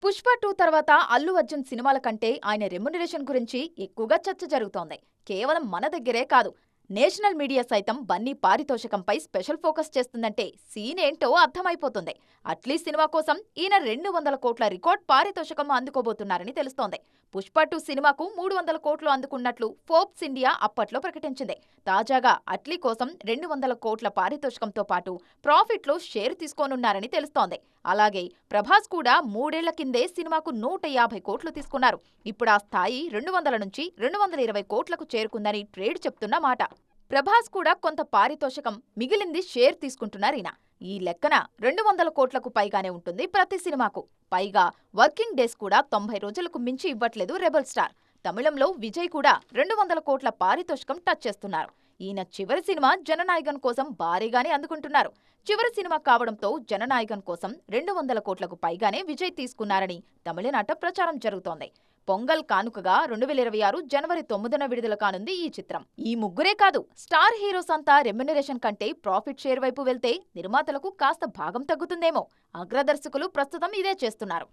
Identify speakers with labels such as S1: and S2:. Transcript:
S1: పుష్ప 2 తర్వాత అల్లు అర్జున్ సినిమాల కంటే ఆయన రెమ్యునరేషన్ గురించి ఎక్కువగా చర్చ జరుగుతోంది. కేవలం మన దగ్గరే కాదు, నేషనల్ మీడియా సైతం బన్నీ పారితోషికంపై స్పెషల్ ఫోకస్ చేస్తుందంటే సీన్ ఏంటో అర్థమైపోతుంది. అట్లీ సినిమా కోసం ఈయన 200 కోట్ల రికార్డ్ పారితోషికం అందుకోబోతున్నారని తెలుస్తోంది. పుష్ప 2 సినిమాకు 300 కోట్లు అందుకున్నట్లు ఫోర్బ్స్ ఇండియా అప్పట్లో ప్రకటించింది. తాజాగా అట్లీ కోసం 200 కోట్ల పారితోషికంతో పాటు ప్రాఫిట్లో షేర్ తీసుకోనున్నారని తెలుస్తోంది. అలాగే ప్రభాస్ కూడా 3 ఏళ్ల కిందే సినిమాకు 150 కోట్లు తీసుకున్నారు. ఇప్పుడు ఆ స్థాయి 200 నుంచి 220 కోట్లకు చేరుకుందని ట్రేడ్ చెప్తున్న మాట. ప్రభాస్ కూడా కొంత పారితోషికం, మిగిలింది షేర్ తీసుకుంటున్నారీయన. ఈ లెక్కన 200 కోట్లకు పైగానే ఉంటుంది ప్రతి సినిమాకు. పైగా వర్కింగ్ డేస్ కూడా 90 రోజులకు మించి ఇవ్వట్లేదు రెబల్ స్టార్. తమిళంలో విజయ్ కూడా 200 కోట్ల పారితోషికం టచ్ చేస్తున్నారు. ఈయన చివరి సినిమా జననాయకన్ కోసం భారీగానే అందుకుంటున్నారు. చివరి సినిమా కావడంతో జననాయకన్ కోసం 200 కోట్లకు పైగానే విజయ్ తీసుకున్నారని తమిళనాట ప్రచారం జరుగుతోంది. పొంగల్ కానుకగా 2026 జనవరి 9న విడుదల కానుంది ఈ చిత్రం. ఈ ముగ్గురే కాదు, స్టార్ హీరోస్ అంతా రెమ్యునరేషన్ కంటే ప్రాఫిట్ షేర్ వైపు వెళ్తే నిర్మాతలకు కాస్త భాగం తగ్గుతుందేమో. అగ్రదర్శకులు ప్రస్తుతం ఇదే చేస్తున్నారు.